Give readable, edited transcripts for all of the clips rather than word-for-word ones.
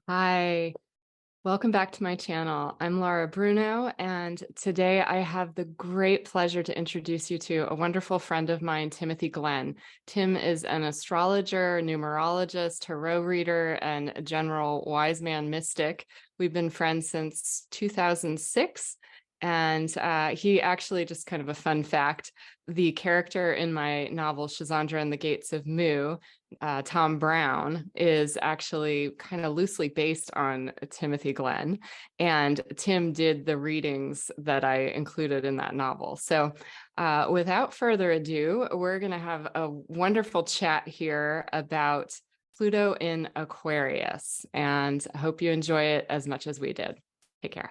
Hi, welcome back to my channel. I'm Laura Bruno, and today I have the great pleasure to introduce you to a wonderful friend of mine, Timothy Glenn. Tim is an astrologer, numerologist, tarot reader, and a general wise man mystic. We've been friends since 2006. And he actually, just kind of a fun fact, the character in my novel, Shazandra and the Gates of Mu, Tom Brown, is actually kind of loosely based on Timothy Glenn. And Tim did the readings that I included in that novel. So without further ado, we're going to have a wonderful chat here about Pluto in Aquarius. And I hope you enjoy it as much as we did. Take care.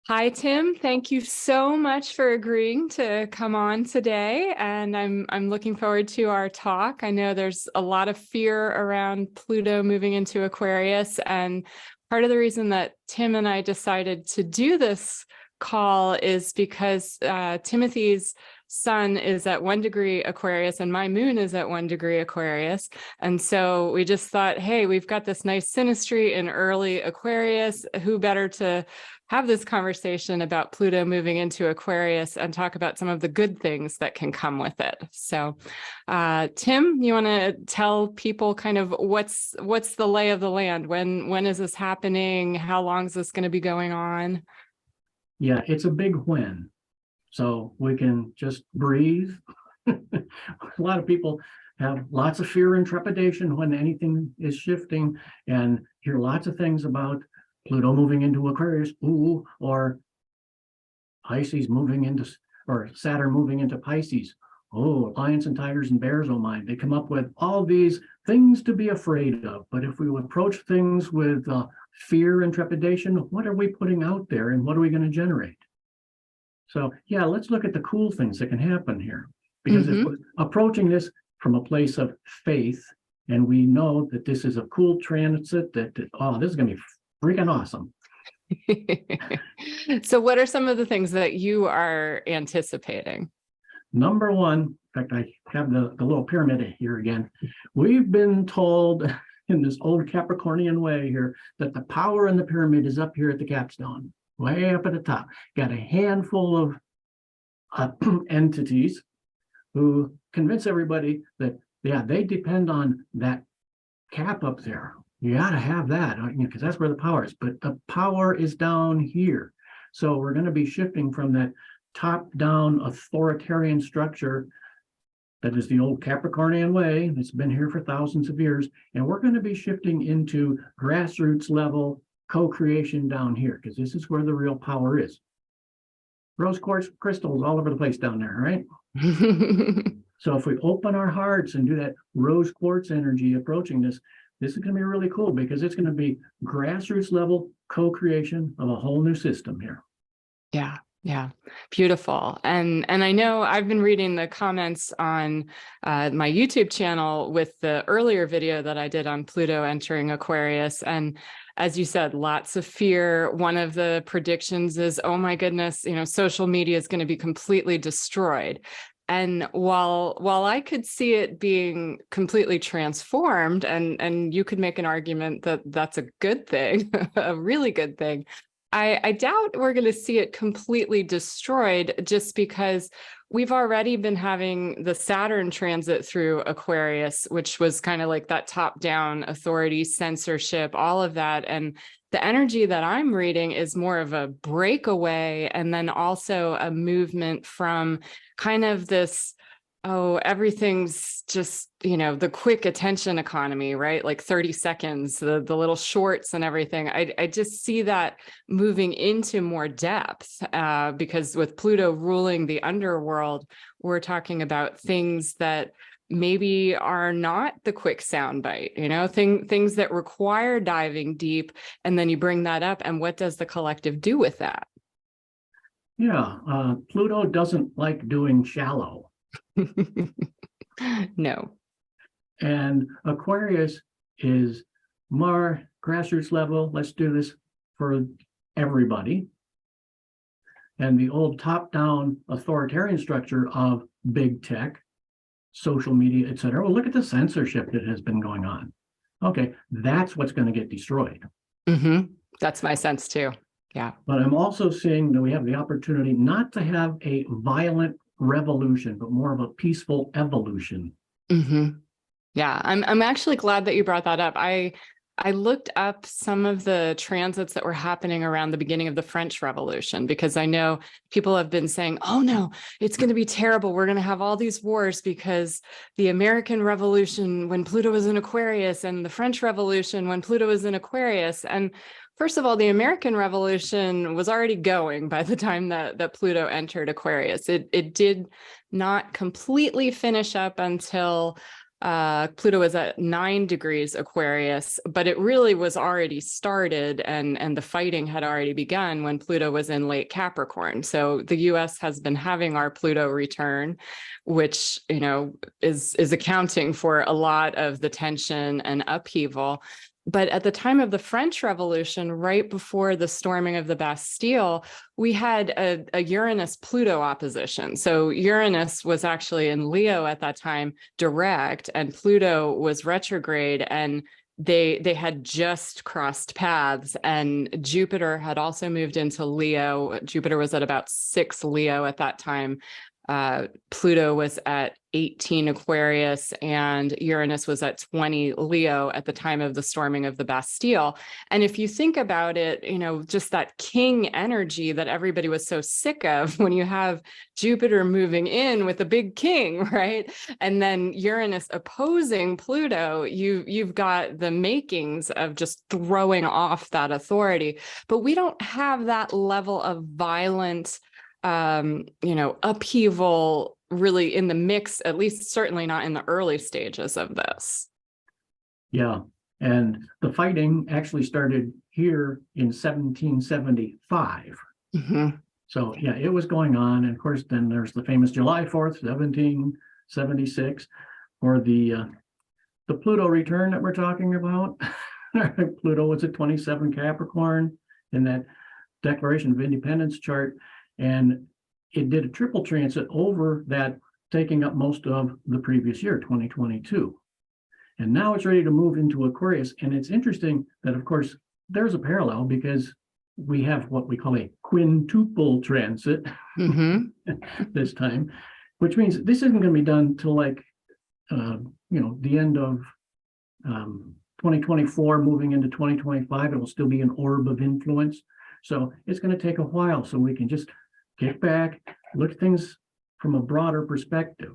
Hi, Tim. Thank you so much for agreeing to come on today. And I'm looking forward to our talk. I know there's a lot of fear around Pluto moving into Aquarius. And part of the reason that Tim and I decided to do this call is because Timothy's sun is at 1 degree Aquarius and my moon is at 1 degree Aquarius. And so we just thought, hey, we've got this nice synastry in early Aquarius. Who better to have this conversation about Pluto moving into Aquarius and talk about some of the good things that can come with it. So Tim, you want to tell people kind of what's the lay of the land? When is this happening? How long is this going to be going on? Yeah, it's a big when. So we can just breathe. A lot of people have lots of fear and trepidation when anything is shifting and hear lots of things about Pluto moving into Aquarius, ooh, or Pisces moving into, or Saturn moving into Pisces. Oh, lions and tigers and bears, oh my. They come up with all these things to be afraid of. But if we approach things with fear and trepidation, what are we putting out there and what are we going to generate? So yeah, let's look at the cool things that can happen here. Because if we're approaching this from a place of faith, and we know that this is a cool transit, that oh, this is going to be freaking awesome. So what are some of the things that you are anticipating? Number one, in fact, I have the little pyramid here again. We've been told in this old Capricornian way here that the power in the pyramid is up here at the capstone, way up at the top. Got a handful of entities who convince everybody that, yeah, they depend on that cap up there. You got to have that, because that's where the power is. But the power is down here. So we're going to be shifting from that top-down authoritarian structure that is the old Capricornian way. It's been here for thousands of years. And we're going to be shifting into grassroots level co-creation down here, because this is where the real power is. Rose quartz crystals all over the place down there, right? So if we open our hearts and do that rose quartz energy approaching this, this is going to be really cool because it's going to be grassroots level co-creation of a whole new system here. Yeah. Yeah, beautiful. And I know I've been reading the comments on my YouTube channel with the earlier video that I did on Pluto entering Aquarius. And as you said, lots of fear. One of the predictions is, oh my goodness, social media is going to be completely destroyed. And while I could see it being completely transformed, and you could make an argument that that's a good thing, a really good thing, I doubt we're going to see it completely destroyed, just because we've already been having the Saturn transit through Aquarius, which was kind of like that top-down authority, censorship, all of that. And the energy that I'm reading is more of a breakaway, and then also a movement from kind of this, oh, everything's just, the quick attention economy, right? Like 30 seconds, the little shorts and everything. I just see that moving into more depth because with Pluto ruling the underworld, we're talking about things that maybe are not the quick soundbite, things that require diving deep. And then you bring that up, and what does the collective do with that? Yeah, Pluto doesn't like doing shallow. No. And Aquarius is more grassroots level. Let's do this for everybody. And the old top-down authoritarian structure of big tech, social media, etc. Well, look at the censorship that has been going on. Okay, that's what's going to get destroyed. That's my sense too. Yeah. But I'm also seeing that we have the opportunity not to have a violent revolution, but more of a peaceful evolution. Yeah, I'm actually glad that you brought that up. I looked up some of the transits that were happening around the beginning of the French Revolution, because I know people have been saying, oh no, it's going to be terrible. We're going to have all these wars because the American Revolution when Pluto was in Aquarius and the French Revolution when Pluto was in Aquarius. And first of all, the American Revolution was already going by the time that Pluto entered Aquarius. It did not completely finish up until Pluto was at 9 degrees Aquarius, but it really was already started, and the fighting had already begun when Pluto was in late Capricorn. So the US has been having our Pluto return, which, you know, is accounting for a lot of the tension and upheaval. But at the time of the French Revolution, right before the storming of the Bastille, we had a Uranus-Pluto opposition. So Uranus was actually in Leo at that time, direct, and Pluto was retrograde, and they had just crossed paths, and Jupiter had also moved into Leo. Jupiter was at about 6 Leo at that time. Pluto was at 18 Aquarius, and Uranus was at 20 Leo at the time of the storming of the Bastille. And if you think about it, you know, just that king energy that everybody was so sick of, when you have Jupiter moving in with a big king, right? And then Uranus opposing Pluto, you've got the makings of just throwing off that authority. But we don't have that level of violent upheaval really in the mix, at least certainly not in the early stages of this. Yeah, and the fighting actually started here in 1775. So yeah, it was going on. And of course, then there's the famous July 4th, 1776, or the Pluto return that we're talking about. Pluto was at 27 Capricorn in that Declaration of Independence chart. And it did a triple transit over that, taking up most of the previous year, 2022. And now it's ready to move into Aquarius. And it's interesting that, of course, there's a parallel, because we have what we call a quintuple transit this time, which means this isn't going to be done till like, the end of 2024, moving into 2025. It will still be an orb of influence. So it's going to take a while, so we can just kick back, look at things from a broader perspective,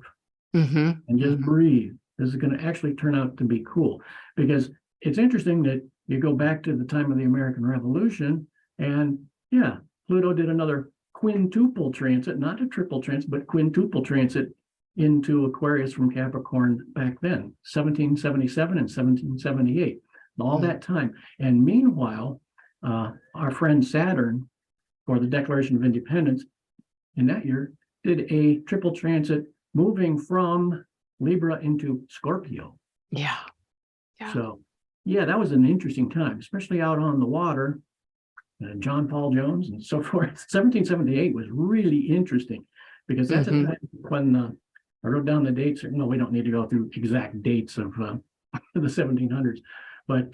and just breathe. This is going to actually turn out to be cool, because it's interesting that you go back to the time of the American Revolution, and yeah, Pluto did another quintuple transit, not a triple transit, but quintuple transit into Aquarius from Capricorn back then, 1777 and 1778, all that time. And meanwhile, our friend Saturn, for the Declaration of Independence in that year, did a triple transit moving from Libra into Scorpio. Yeah. So yeah, that was an interesting time, especially out on the water. John Paul Jones and so forth. 1778 was really interesting, because that's a time when I wrote down the dates. No, we don't need to go through exact dates of the 1700s, but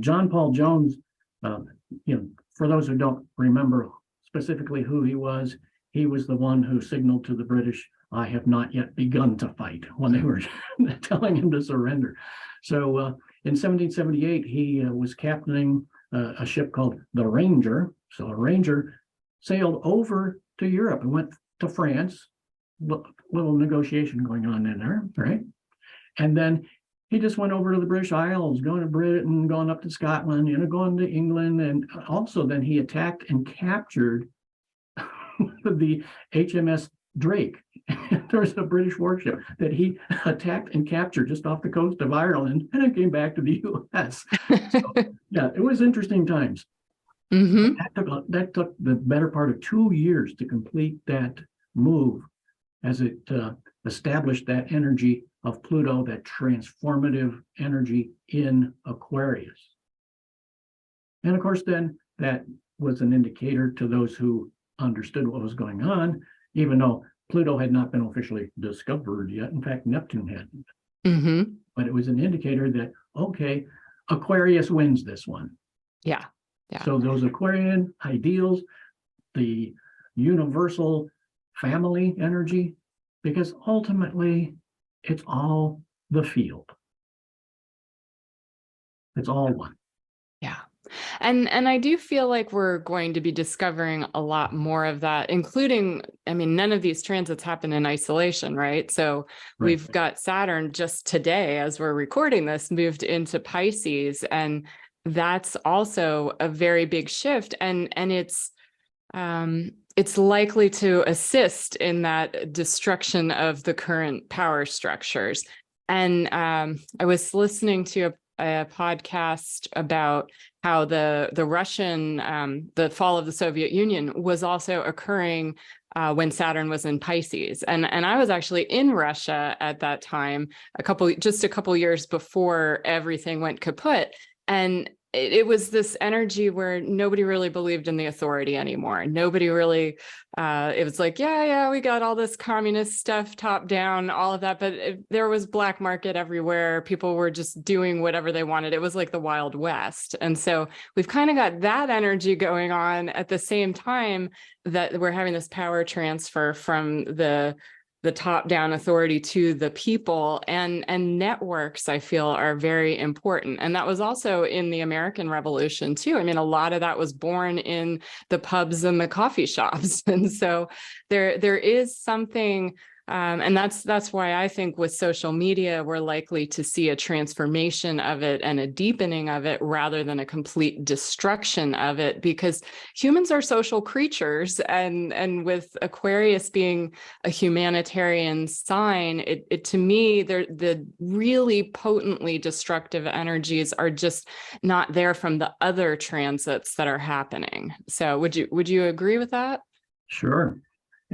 John Paul Jones, for those who don't remember specifically who he was the one who signaled to the British, "I have not yet begun to fight," when they were telling him to surrender. So in 1778, he was captaining a ship called the Ranger. So a Ranger sailed over to Europe and went to France. Little negotiation going on in there, right? And then he just went over to the British Isles, going to Britain, going up to Scotland, going to England. And also then he attacked and captured the HMS Drake. There was a British warship that he attacked and captured just off the coast of Ireland, and it came back to the US. So, yeah, it was interesting times. That took the better part of 2 years to complete that move, as it established that energy of Pluto, that transformative energy in Aquarius. And of course, then that was an indicator to those who understood what was going on, even though Pluto had not been officially discovered yet. In fact, Neptune hadn't. Mm-hmm. but it was an indicator that, okay, Aquarius wins this one. Yeah. Yeah. So those Aquarian ideals, the universal family energy, because ultimately it's all the field. It's all one. Yeah. And I do feel like we're going to be discovering a lot more of that, including, I mean, none of these transits happen in isolation, right? So we've got Saturn just today, as we're recording this, moved into Pisces, and that's also a very big shift. And it's likely to assist in that destruction of the current power structures. And I was listening to a podcast about how the Russian, the fall of the Soviet Union was also occurring when Saturn was in Pisces. And I was actually in Russia at that time, just a couple years before everything went kaput. And it was this energy where nobody really believed in the authority anymore. Nobody really, it was like, yeah, we got all this communist stuff top down, all of that, but there was black market everywhere. People were just doing whatever they wanted. It was like the Wild West. And so we've kind of got that energy going on at the same time that we're having this power transfer from the top-down authority to the people, and networks, I feel, are very important. And that was also in the American Revolution too. I mean, a lot of that was born in the pubs and the coffee shops. And so there is something, and that's why I think with social media, we're likely to see a transformation of it and a deepening of it rather than a complete destruction of it, because humans are social creatures. And with Aquarius being a humanitarian sign, it to me, the really potently destructive energies are just not there from the other transits that are happening. So would you agree with that? Sure.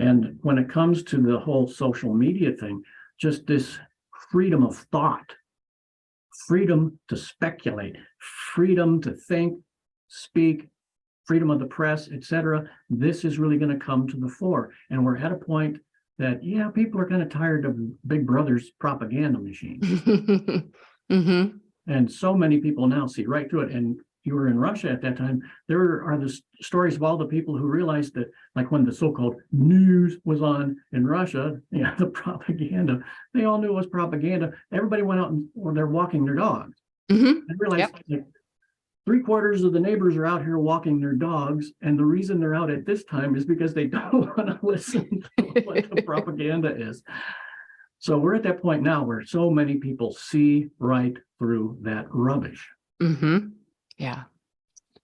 And when it comes to the whole social media thing, just this freedom of thought, freedom to speculate, freedom to think, speak, freedom of the press, etc. This is really going to come to the fore. And we're at a point that, yeah, people are kind of tired of Big Brother's propaganda machine. Mm-hmm. And so many people now see right through it. And you were in Russia at that time. There are the stories of all the people who realized that, like when the so-called news was on in Russia, the propaganda, they all knew it was propaganda. Everybody went out and they're walking their dogs. Mm-hmm. And realized like 3/4 of the neighbors are out here walking their dogs. And the reason they're out at this time is because they don't want to listen to what the propaganda is. So we're at that point now where so many people see right through that rubbish. Mm-hmm. Yeah.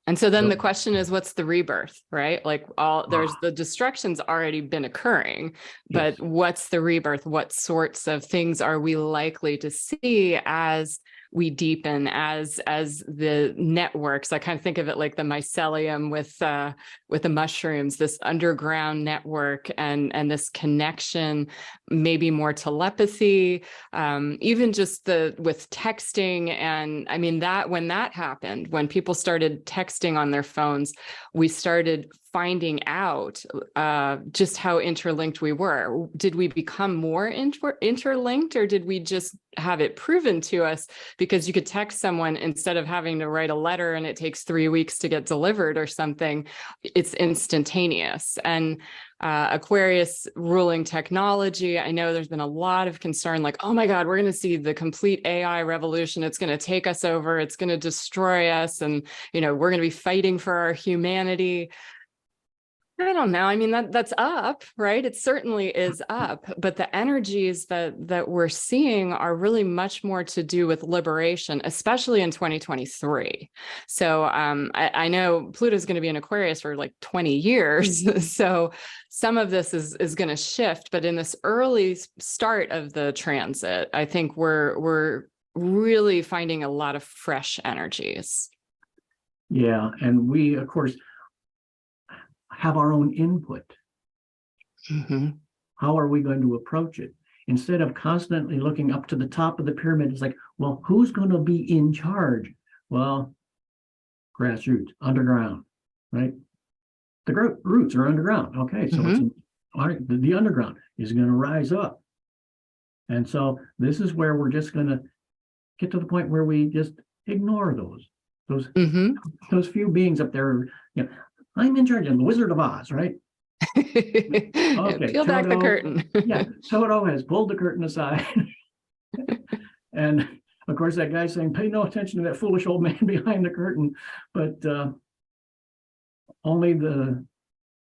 And so then the question is, what's the rebirth, right? Like there's the destruction's already been occurring, but what's the rebirth? What sorts of things are we likely to see as we deepen, as the networks? I kind of think of it like the mycelium with the mushrooms, this underground network and this connection, maybe more telepathy, even just with texting. And I mean, that when that happened, when people started texting on their phones, we started finding out just how interlinked we were. Did we become more interlinked, or did we just have it proven to us because you could text someone instead of having to write a letter and it takes 3 weeks to get delivered or something? It's instantaneous. And Aquarius ruling technology, I know there's been a lot of concern, like, oh my God, we're going to see the complete AI revolution. It's going to take us over. It's going to destroy us. And, we're going to be fighting for our humanity. I don't know. I mean, that's up, right? It certainly is up, but the energies that we're seeing are really much more to do with liberation, especially in 2023. So I know Pluto's going to be in Aquarius for like 20 years. So some of this is going to shift, but in this early start of the transit, I think we're really finding a lot of fresh energies. Yeah, and we, of course, have our own input. Mm-hmm. How are we going to approach it? Instead of constantly looking up to the top of the pyramid, it's like, well, who's going to be in charge? Well, grassroots, underground, right? The roots are underground. Okay, so it's all right, the underground is going to rise up. And so this is where we're just going to get to the point where we just ignore those few beings up there. You know, I'm in charge of the Wizard of Oz, right? Okay, Peel back the Toto, curtain. yeah, Toto has pulled the curtain aside. And of course, that guy saying, pay no attention to that foolish old man behind the curtain. But only the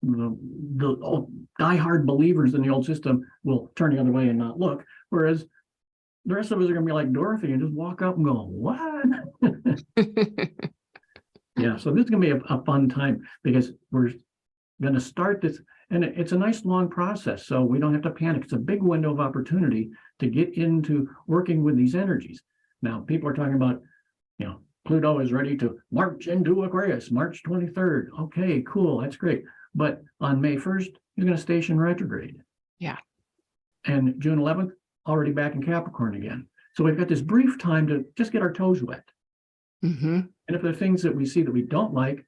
old diehard believers in the old system will turn the other way and not look. Whereas the rest of us are going to be like Dorothy and just walk up and go, what? Yeah, so this is going to be a fun time because we're going to start this, and it's a nice long process, so we don't have to panic. It's a big window of opportunity to get into working with these energies. Now, people are talking about, you know, Pluto is ready to march into Aquarius, March 23rd. Okay, cool, that's great. But on May 1st, he's going to station retrograde. Yeah. And June 11th, already back in Capricorn again. So we've got this brief time to just get our toes wet. Mm-hmm. And if there are things that we see that we don't like,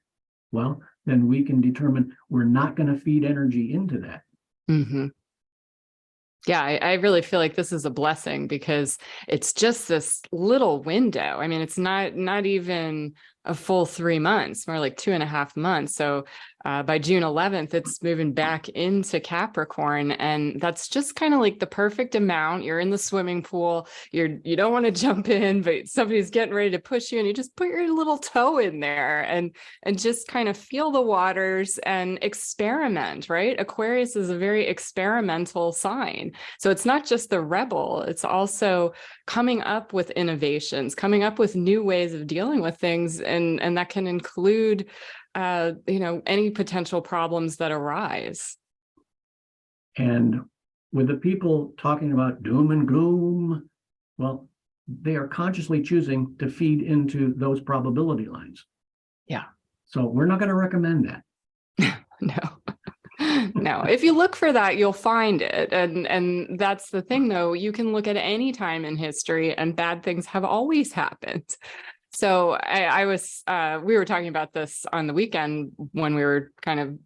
well, then we can determine we're not going to feed energy into that. Mm-hmm. Yeah, I really feel like this is a blessing because it's just this little window. I mean, it's not even a full 3 months, more like 2.5 months. So by June 11th, it's moving back into Capricorn. And that's just kind of like the perfect amount. You're in the swimming pool. You don't want to jump in, but somebody's getting ready to push you and you just put your little toe in there and just kind of feel the waters and experiment, right? Aquarius is a very experimental sign. So it's not just the rebel, it's also coming up with innovations, coming up with new ways of dealing with things. And that can include, any potential problems that arise. And with the people talking about doom and gloom, well, they are consciously choosing to feed into those probability lines. Yeah. So we're not going to recommend that. No, if you look for that, you'll find it. And that's the thing, though. You can look at any time in history and bad things have always happened. So we were talking about this on the weekend when we were kind of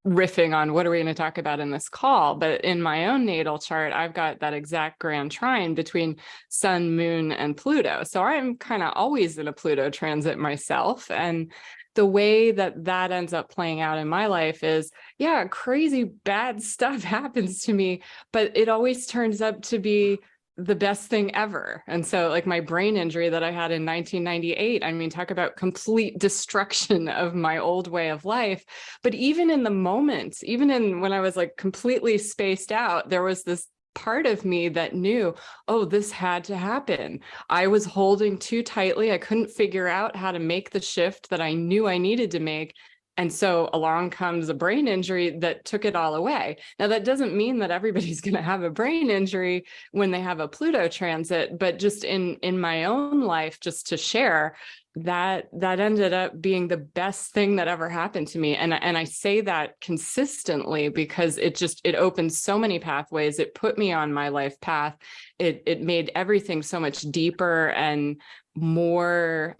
riffing on what are we going to talk about in this call. But in my own natal chart, I've got that exact grand trine between Sun, Moon, and Pluto. So I'm kind of always in a Pluto transit myself. And the way that ends up playing out in my life is, yeah, crazy bad stuff happens to me, but it always turns up to be the best thing ever. And so like my brain injury that I had in 1998, I mean, talk about complete destruction of my old way of life. But even in the moment, when I was like completely spaced out, there was this part of me that knew, oh, this had to happen. I was holding too tightly. I couldn't figure out how to make the shift that I knew I needed to make. And so along comes a brain injury that took it all away. Now, that doesn't mean that everybody's going to have a brain injury when they have a Pluto transit, but just in my own life, just to share, that ended up being the best thing that ever happened to me. And I say that consistently because it opened so many pathways. It put me on my life path. It made everything so much deeper and more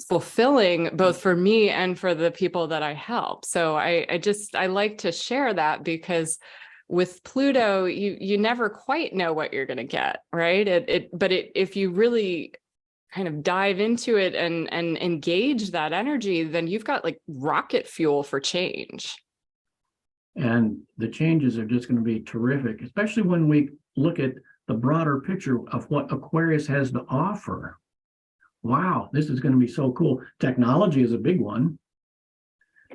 fulfilling, both for me and for the people that I help. So I like to share that because with Pluto, you never quite know what you're going to get, right? But if you really kind of dive into it and engage that energy, then you've got like rocket fuel for change. And the changes are just going to be terrific, especially when we look at the broader picture of what Aquarius has to offer. Wow, this is going to be so cool. Technology is a big one.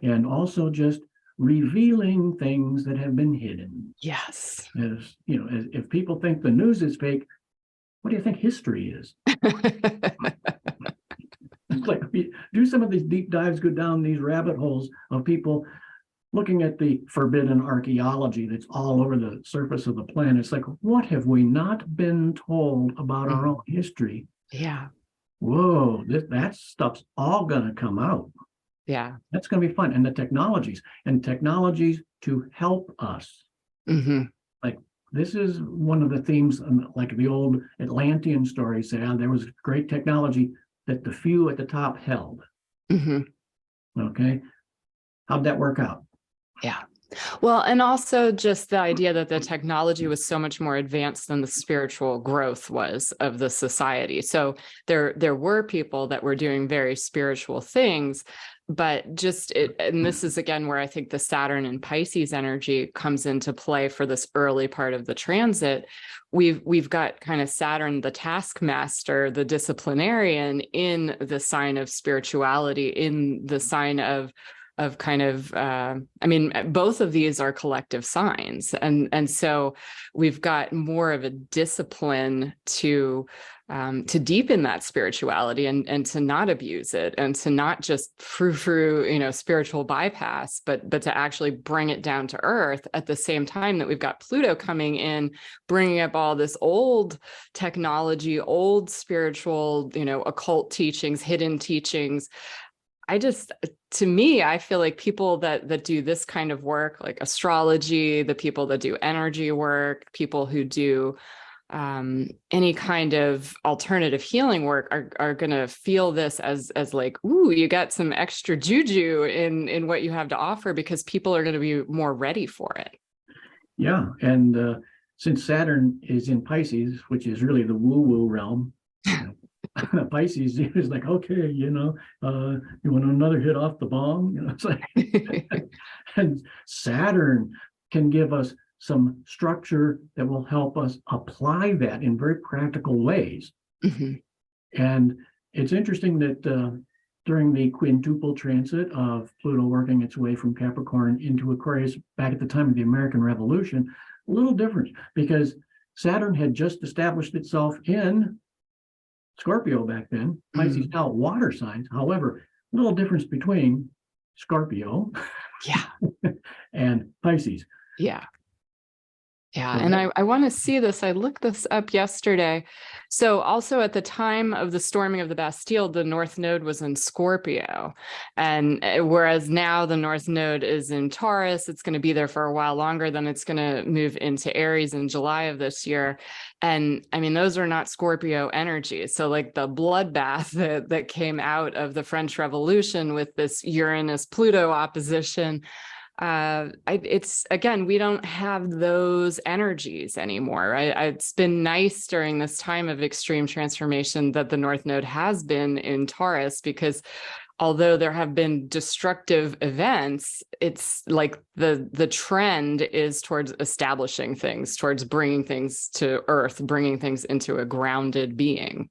And also just revealing things that have been hidden. Yes. If people think the news is fake, what do you think history is? It's like we do some of these deep dives, go down these rabbit holes of people looking at the forbidden archaeology that's all over the surface of the planet. It's like, what have we not been told about our own history? Yeah. Whoa, that stuff's all going to come out. Yeah. That's going to be fun. And the technologies to help us. Mm-hmm. Like this is one of the themes, like the old Atlantean stories say, there was great technology that the few at the top held. Mm-hmm. Okay. How'd that work out? Yeah. Well, and also just the idea that the technology was so much more advanced than the spiritual growth was of the society. So there were people that were doing very spiritual things, but just it, and this is again where I think the Saturn and Pisces energy comes into play for this early part of the transit. We've got kind of Saturn, the taskmaster, the disciplinarian, in the sign of spirituality, in the sign of kind of I mean, both of these are collective signs, and so we've got more of a discipline to deepen that spirituality and to not abuse it, and to not just frou-frou, you know, spiritual bypass, but to actually bring it down to earth, at the same time that we've got Pluto coming in, bringing up all this old technology, old spiritual, you know, occult teachings, hidden teachings. To me, I feel like people that do this kind of work, like astrology, the people that do energy work, people who do any kind of alternative healing work are going to feel this as like, ooh, you got some extra juju in what you have to offer, because people are going to be more ready for it. Yeah, and since Saturn is in Pisces, which is really the woo-woo realm, Pisces is like, okay, you want another hit off the bomb? It's like, and Saturn can give us some structure that will help us apply that in very practical ways. Mm-hmm. And it's interesting that during the quintuple transit of Pluto working its way from Capricorn into Aquarius back at the time of the American Revolution, a little different, because Saturn had just established itself in Scorpio back then. Pisces now water signs. However, a little difference between Scorpio and Pisces. Yeah. And I want to see this. I looked this up yesterday. So also at the time of the storming of the Bastille, the North Node was in Scorpio. And whereas now the North Node is in Taurus, it's going to be there for a while longer, then it's going to move into Aries in July of this year. And I mean, those are not Scorpio energies. So like the bloodbath that came out of the French Revolution with this Uranus-Pluto opposition, it's again, we don't have those energies anymore, right? It's been nice during this time of extreme transformation that the North Node has been in Taurus, because although there have been destructive events, it's like the trend is towards establishing things, towards bringing things to earth, bringing things into a grounded being.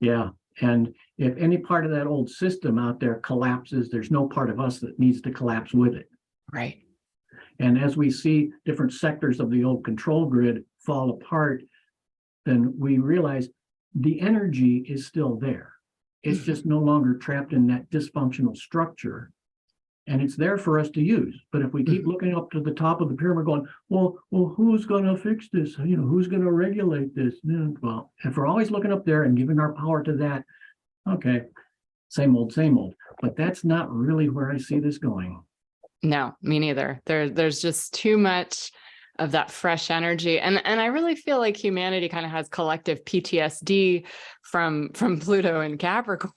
Yeah. And if any part of that old system out there collapses, there's no part of us that needs to collapse with it. Right. And as we see different sectors of the old control grid fall apart, then we realize the energy is still there. It's just no longer trapped in that dysfunctional structure. And it's there for us to use. But if we keep looking up to the top of the pyramid going, well, who's going to fix this? Who's going to regulate this? Well, if we're always looking up there and giving our power to that, okay, same old, same old. But that's not really where I see this going. No, me neither. There's just too much of that fresh energy. And I really feel like humanity kind of has collective PTSD from Pluto and Capricorn,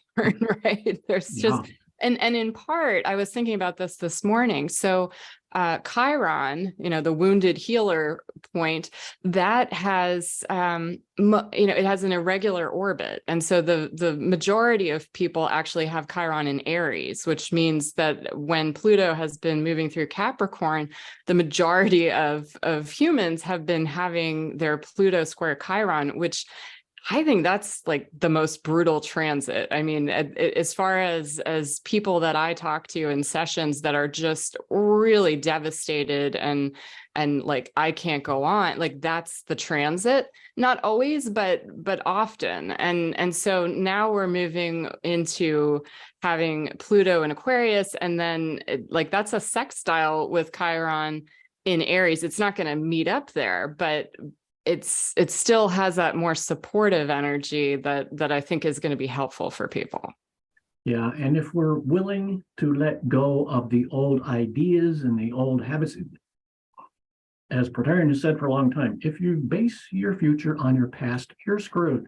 right? There's just... And in part, I was thinking about this morning. So Chiron, the wounded healer point, that has, it has an irregular orbit. And so the majority of people actually have Chiron in Aries, which means that when Pluto has been moving through Capricorn, the majority of humans have been having their Pluto square Chiron, which I think that's like the most brutal transit. I mean, as far as people that I talk to in sessions that are just really devastated and like, I can't go on, like that's the transit, not always, but often. And so now we're moving into having Pluto in Aquarius, and then like that's a sextile with Chiron in Aries. It's not going to meet up there, but it still has that more supportive energy that I think is going to be helpful for people. Yeah, and if we're willing to let go of the old ideas and the old habits, as Praetorian has said for a long time, if you base your future on your past, you're screwed.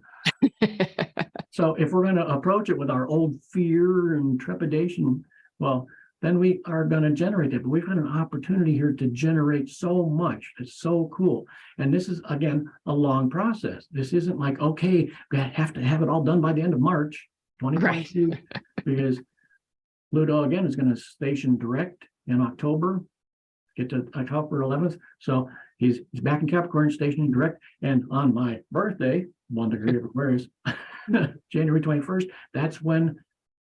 So if we're going to approach it with our old fear and trepidation, well, then we are going to generate it. But we've got an opportunity here to generate so much. It's so cool. And this is, again, a long process. This isn't like, okay, we have to have it all done by the end of March 2022, right. Because Pluto, again, is going to station direct in October, get to October 11th. So he's back in Capricorn, stationing direct. And on my birthday, 1 degree of Aquarius, January 21st, that's when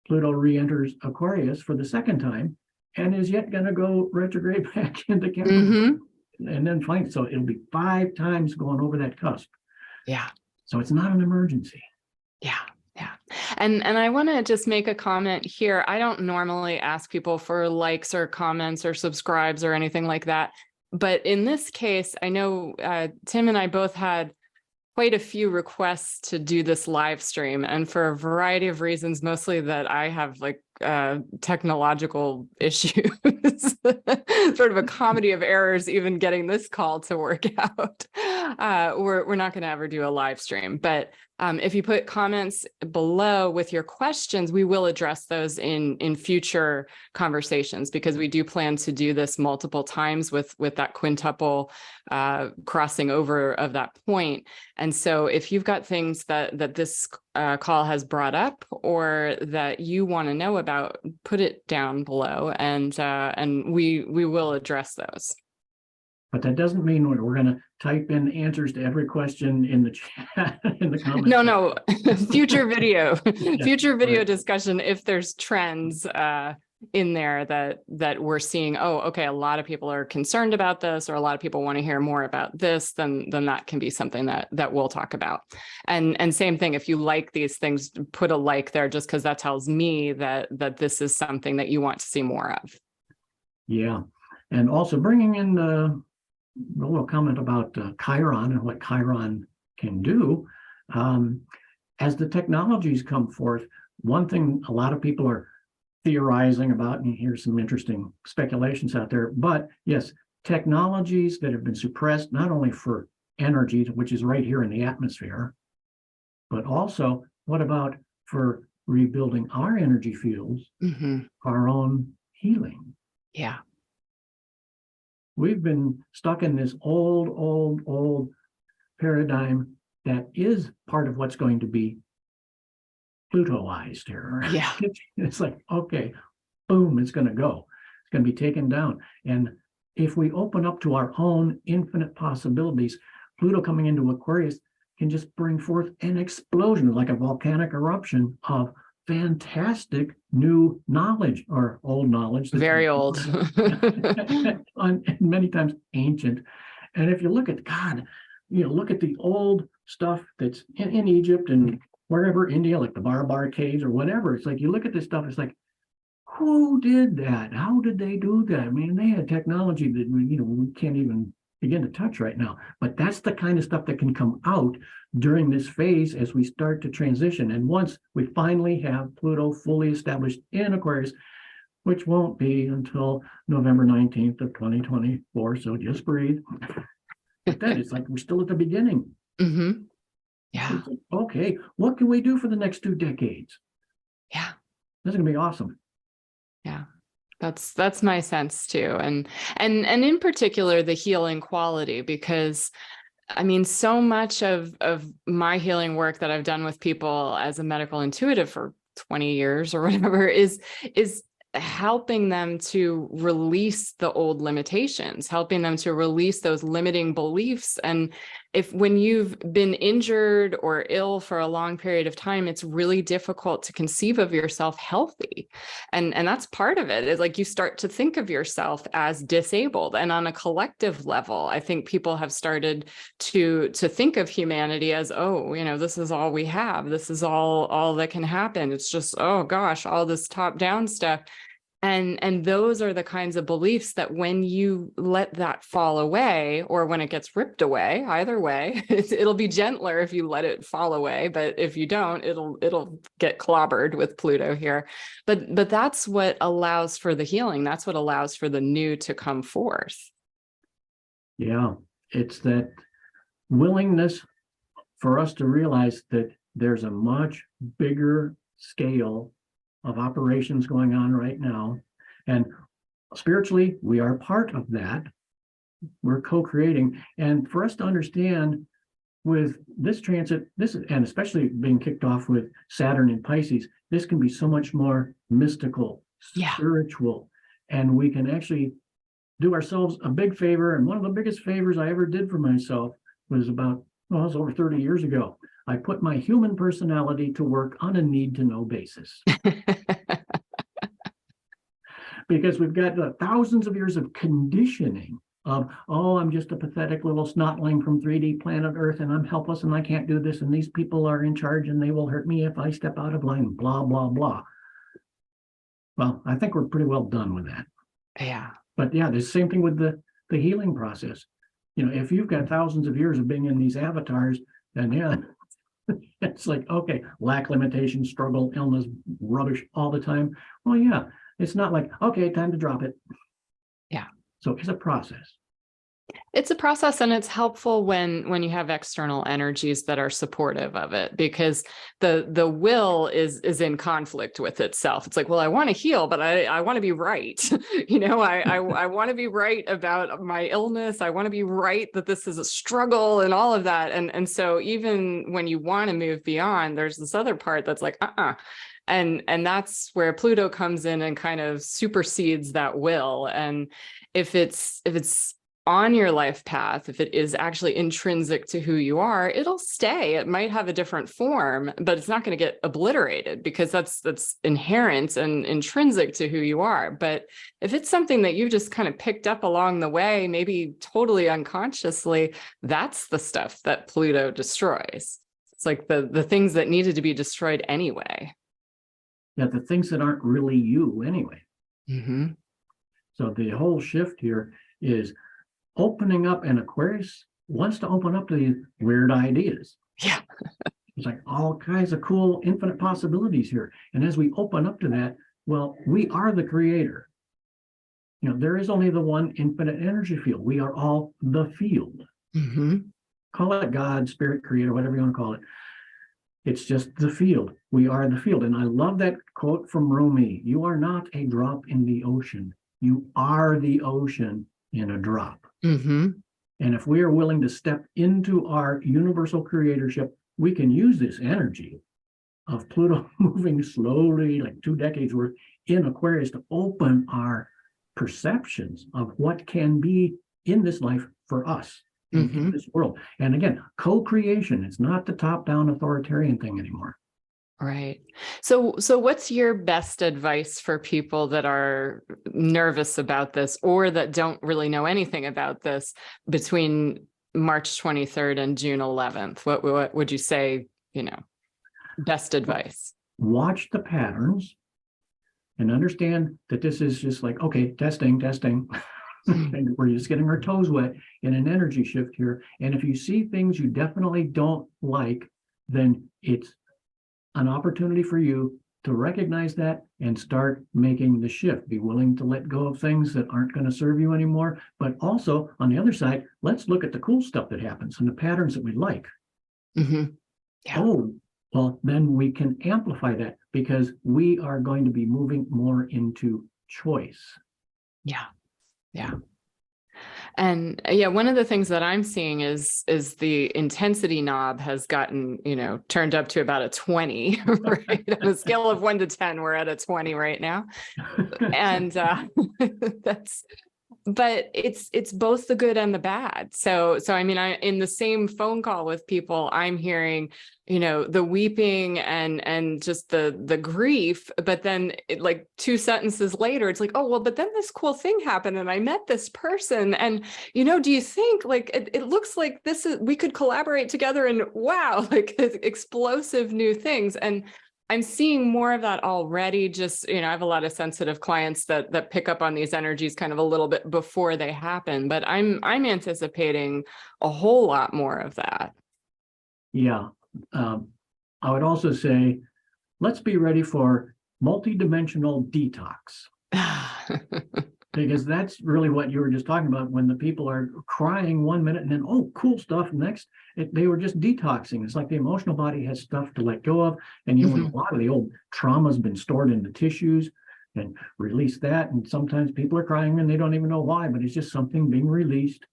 Pluto re-enters Aquarius for the second time and is yet going to go retrograde back into Capricorn. And then finally, so it'll be 5 times going over that cusp. Yeah. So it's not an emergency. Yeah. Yeah. And I want to just make a comment here. I don't normally ask people for likes or comments or subscribes or anything like that. But in this case, I know Tim and I both had quite a few requests to do this live stream, and for a variety of reasons, mostly that I have like technological issues, sort of a comedy of errors, even getting this call to work out. We're not going to ever do a live stream, but if you put comments below with your questions, we will address those in future conversations, because we do plan to do this multiple times with that quintuple crossing over of that point. And so if you've got things that this call has brought up or that you want to know about, put it down below, and we will address those. But that doesn't mean we're going to type in answers to every question in the chat, in the comments. No, future video, Yeah, future video right. discussion. If there's trends in there that we're seeing, oh, okay, a lot of people are concerned about this, or a lot of people want to hear more about this, then that can be something that we'll talk about. And same thing, if you like these things, put a like there, just because that tells me that this is something that you want to see more of. Yeah. And also bringing in a little comment about Chiron and what Chiron can do. As the technologies come forth, one thing a lot of people are theorizing about, and here's some interesting speculations out there, but yes, technologies that have been suppressed, not only for energy, which is right here in the atmosphere, but also what about for rebuilding our energy fields, our own healing? Yeah. We've been stuck in this old paradigm that is part of what's going to be Plutoized here. Yeah. It's like, okay, boom, it's going to go. It's going to be taken down. And if we open up to our own infinite possibilities, Pluto coming into Aquarius can just bring forth an explosion, like a volcanic eruption of fantastic new knowledge, or old knowledge. Very old. And many times ancient. And if you look at God, look at the old stuff that's in Egypt and wherever, India, like the Bar caves or whatever. It's like, you look at this stuff, it's like, who did that? How did they do that? I mean, they had technology that we can't even begin to touch right now. But that's the kind of stuff that can come out during this phase as we start to transition. And once we finally have Pluto fully established in Aquarius, which won't be until November 19th of 2024. So just breathe. But then it's like we're still at the beginning. Yeah. Like, okay, what can we do for the next 2 decades? Yeah. This is gonna be awesome. Yeah. That's my sense too. And in particular, the healing quality, because I mean, so much of my healing work that I've done with people as a medical intuitive for 20 years or whatever is helping them to release the old limitations, helping them to release those limiting beliefs. And when you've been injured or ill for a long period of time, it's really difficult to conceive of yourself healthy. And that's part of it, is like you start to think of yourself as disabled. And on a collective level, I think people have started to think of humanity as, oh, this is all we have. This is all that can happen. It's just, oh gosh, all this top-down stuff. And those are the kinds of beliefs that when you let that fall away, or when it gets ripped away, either way, it'll be gentler if you let it fall away. But if you don't, it'll get clobbered with Pluto here. But that's what allows for the healing. That's what allows for the new to come forth. Yeah, it's that willingness for us to realize that there's a much bigger scale of operations going on right now, And spiritually, we are part of that. We're co-creating. And for us to understand with this transit, and especially being kicked off with Saturn in Pisces, this can be so much more mystical, spiritual, and we can actually do ourselves a big favor. And one of the biggest favors I ever did for myself was it was over 30 years ago. I put my human personality to work on a need-to-know basis. Because we've got thousands of years of conditioning of, oh, I'm just a pathetic little snotling from 3D planet Earth, and I'm helpless, and I can't do this, and these people are in charge, and they will hurt me if I step out of line, blah, blah, blah. Well, I think we're pretty well done with that. Yeah. But yeah, the same thing with the healing process. You know, if you've got thousands of years of being in these avatars, then yeah, it's like, okay, lack, limitation, struggle, illness, rubbish all the time. Well, yeah, it's not like, okay, time to drop it. Yeah. So it's a process. It's a process, and it's helpful when you have external energies that are supportive of it, because the will is in conflict with itself. It's like, well, I want to heal, but I want to be right. You know, I want to be right about my illness. I want to be right that this is a struggle and all of that. And so even when you want to move beyond, there's this other part that's like, And that's where Pluto comes in and kind of supersedes that will. And if it's on your life path, if it is actually intrinsic to who you are, it'll stay. It might have a different form, but it's not going to get obliterated, because that's inherent and intrinsic to who you are. But if it's something that you just kind of picked up along the way, maybe totally unconsciously, that's the stuff that Pluto destroys. It's like the things that needed to be destroyed anyway. Yeah, the things that aren't really you anyway. Mm-hmm. So the whole shift here is opening up, and Aquarius wants to open up to these weird ideas. Yeah. It's like all kinds of cool, infinite possibilities here. And as we open up to that, well, we are the creator. You know, there is only the one infinite energy field. We are all the field. Mm-hmm. Call it God, spirit, creator, whatever you want to call it. It's just the field. We are the field. And I love that quote from Rumi. You are not a drop in the ocean. You are the ocean in a drop. Mm-hmm. And if we are willing to step into our universal creatorship, we can use this energy of Pluto moving slowly, like 2 decades worth, in Aquarius to open our perceptions of what can be in this life for us, in this world. And again, co-creation. It's not the top-down authoritarian thing anymore. Right. So what's your best advice for people that are nervous about this, or that don't really know anything about this, between March 23rd and June 11th? What would you say, best advice? Watch the patterns and understand that this is just like, okay, testing. And we're just getting our toes wet in an energy shift here. And if you see things you definitely don't like, then it's an opportunity for you to recognize that and start making the shift. Be willing to let go of things that aren't going to serve you anymore. But also, on the other side, let's look at the cool stuff that happens and the patterns that we like. Mm-hmm. Yeah. Oh, well, then we can amplify that, because we are going to be moving more into choice. Yeah. Yeah. And yeah, one of the things that I'm seeing is the intensity knob has gotten, turned up to about a 20, right? On a scale of 1 to 10, we're at a 20 right now. And but it's both the good and the bad. So I mean, in the same phone call with people, I'm hearing, the weeping and just the grief, but then like 2 sentences later, it's like, oh, well, but then this cool thing happened and I met this person. And, do you think like, it looks like we could collaborate together, and wow, like explosive new things. And I'm seeing more of that already. Just, I have a lot of sensitive clients that pick up on these energies kind of a little bit before they happen, but I'm anticipating a whole lot more of that. Yeah. I would also say, let's be ready for multidimensional detox. Because that's really what you were just talking about, when the people are crying 1 minute and then, oh, cool stuff. Next, they were just detoxing. It's like the emotional body has stuff to let go of. And, when a lot of the old trauma has been stored in the tissues, and release that. And sometimes people are crying and they don't even know why, but it's just something being released.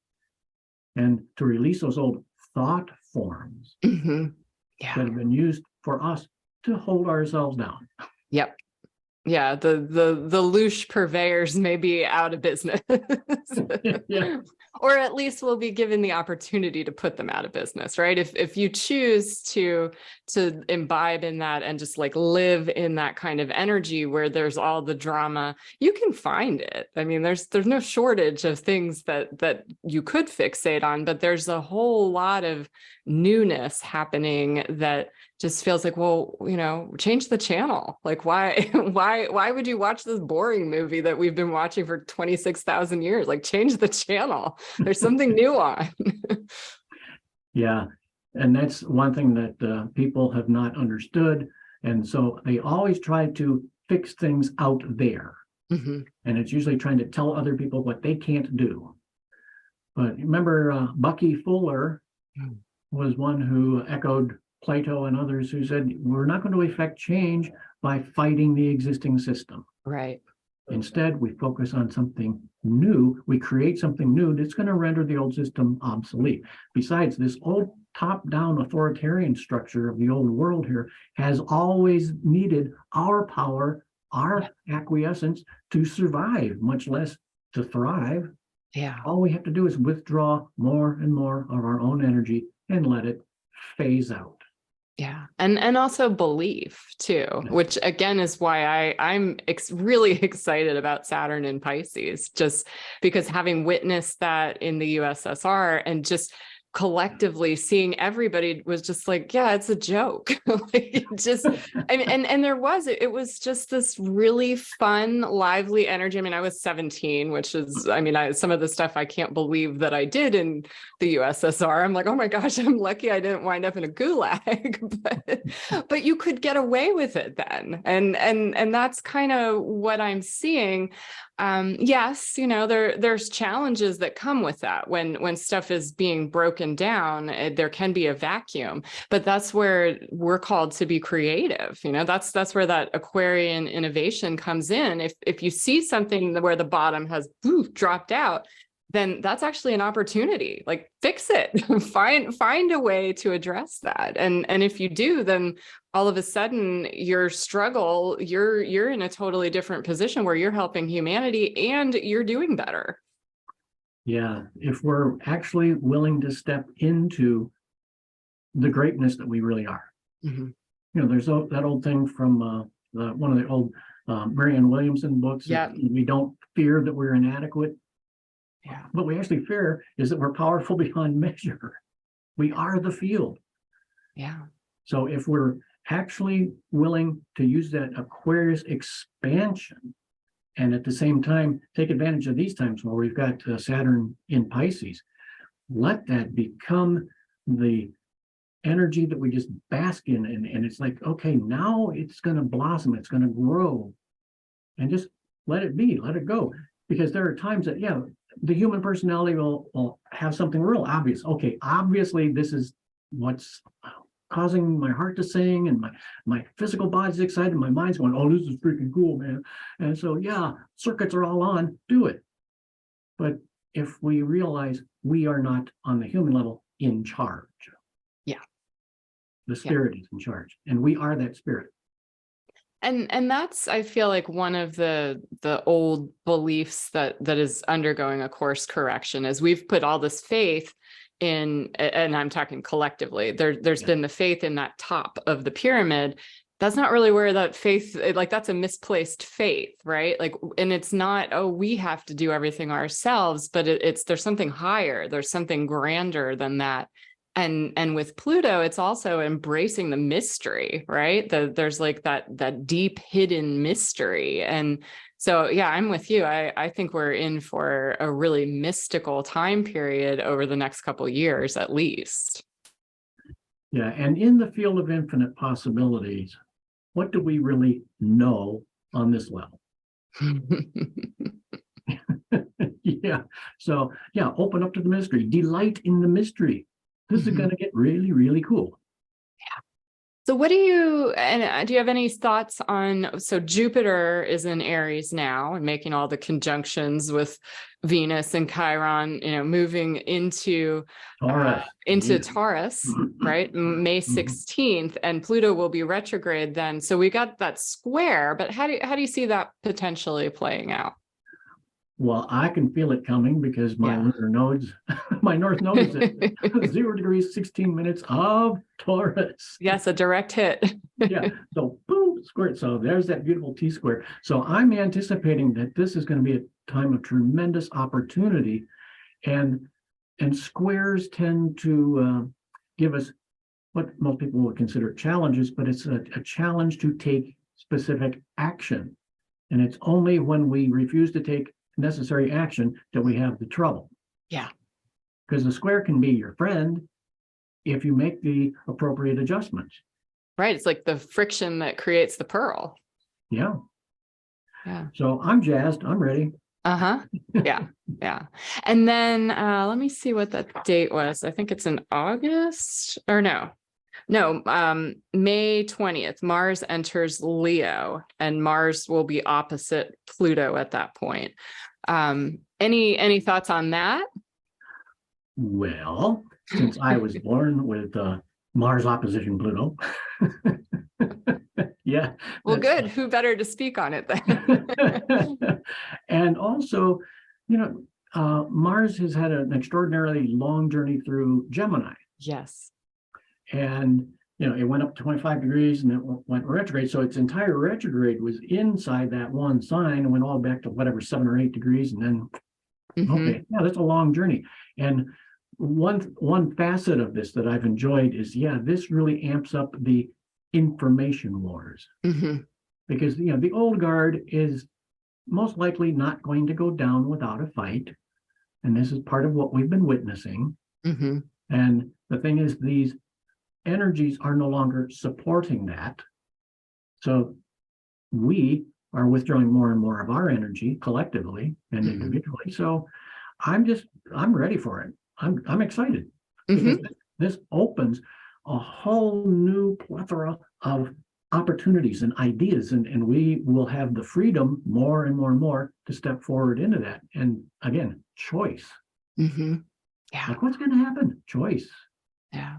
And to release those old thought forms Yeah. that have been used for us to hold ourselves down. Yep. Yeah, the louche purveyors may be out of business. Yeah. Or at least we'll be given the opportunity to put them out of business, right? If you choose to imbibe in that and just like live in that kind of energy where there's all the drama, you can find it. I mean, there's no shortage of things that you could fixate on, but there's a whole lot of newness happening that just feels like, well, you know, change the channel. Like, why would you watch this boring movie that we've been watching for 26,000 years? Like, change the channel. There's something new on. Yeah. And that's one thing that people have not understood. And so they always try to fix things out there. And it's usually trying to tell other people what they can't do. But remember, Bucky Fuller was one who echoed Plato and others who said, we're not going to effect change by fighting the existing system. Right. Instead, we focus on something new. We create something new that's going to render the old system obsolete. Besides, this old top-down authoritarian structure of the old world here has always needed our power, our acquiescence to survive, much less to thrive. Yeah. All we have to do is withdraw more and more of our own energy and let it phase out. Yeah. And also belief too, which again is why I'm really excited about Saturn in Pisces, just because having witnessed that in the USSR and just collectively seeing everybody was just like, yeah, it's a joke. Like, just, I mean, and there was, it was just this really fun, lively energy. I mean, I was 17, which is, I mean, some of the stuff I can't believe that I did in the USSR. I'm like, oh my gosh, I'm lucky I didn't wind up in a gulag, but you could get away with it then. And that's kind of what I'm seeing. Yes, you know, there's challenges that come with that when stuff is being broken down, there can be a vacuum, but that's where we're called to be creative. You know, that's where that Aquarian innovation comes in. If you see something where the bottom has dropped out, then that's actually an opportunity. Like, fix it, find a way to address that. And if you do, then all of a sudden your struggle, you're in a totally different position where you're helping humanity and you're doing better. Yeah, if we're actually willing to step into the greatness that we really are. You know, there's that old thing from one of the old Marianne Williamson books. Yeah. We don't fear that we're inadequate. Yeah. What we actually fear is that we're powerful beyond measure. We are the field. Yeah. So if we're actually willing to use that Aquarius expansion and at the same time take advantage of these times where we've got Saturn in Pisces, let that become the energy that we just bask in. And it's like, okay, now it's going to blossom, it's going to grow, and just let it be, let it go. Because there are times that, yeah, the human personality will have something real obvious. Okay, obviously this is what's causing my heart to sing, and my physical body's excited, my mind's going, oh, this is freaking cool, man. And so, yeah, circuits are all on, do it. But if we realize we are not on the human level in charge. Yeah. The spirit is in charge, and we are that spirit. And that's, I feel like, one of the old beliefs that is undergoing a course correction is we've put all this faith in, and I'm talking collectively, there's been the faith in that top of the pyramid. That's not really where that faith, like, that's a misplaced faith, right? Like, and it's not, oh, we have to do everything ourselves, but there's something higher, there's something grander than that. And with Pluto, it's also embracing the mystery, right? There's like that deep hidden mystery. And so, yeah, I'm with you. I think we're in for a really mystical time period over the next couple of years, at least. Yeah, and in the field of infinite possibilities, what do we really know on this level? Yeah, so yeah, open up to the mystery, delight in the mystery. This is going to get really, really cool. So what do you have any thoughts on, so Jupiter is in Aries now and making all the conjunctions with Venus and Chiron, moving into Taurus. Taurus, right? May 16th, and Pluto will be retrograde then. So we got that square, but how do you see that potentially playing out? Well, I can feel it coming because my lunar nodes, my north node is at 0 degrees, 16 minutes of Taurus. Yes, a direct hit. Yeah. So boom, square. So there's that beautiful T square. So I'm anticipating that this is going to be a time of tremendous opportunity, and squares tend to give us what most people would consider challenges, but it's a challenge to take specific action. And it's only when we refuse to take necessary action that we have the trouble. Yeah. Because the square can be your friend if you make the appropriate adjustments. Right. It's like the friction that creates the pearl. Yeah. Yeah. So I'm jazzed. I'm ready. Uh-huh. Yeah. Yeah. And then let me see what that date was. I think it's in August or no, May 20th, Mars enters Leo, and Mars will be opposite Pluto at that point. Any thoughts on that? Well, since I was born with Mars opposition Pluto. Yeah. Well, good. Who better to speak on it then? And also, Mars has had an extraordinarily long journey through Gemini. Yes. And, it went up 25 degrees and it went retrograde. So its entire retrograde was inside that one sign and went all back to whatever, 7 or 8 degrees. And then, okay, yeah, that's a long journey. And one facet of this that I've enjoyed is, this really amps up the information wars. Because, the old guard is most likely not going to go down without a fight. And this is part of what we've been witnessing. And the thing is, these energies are no longer supporting that. So we are withdrawing more and more of our energy collectively and individually. So I'm ready for it. I'm excited. Because this opens a whole new plethora of opportunities and ideas, and we will have the freedom more and more and more to step forward into that. And again, choice. Yeah. Like, what's going to happen? Choice. Yeah.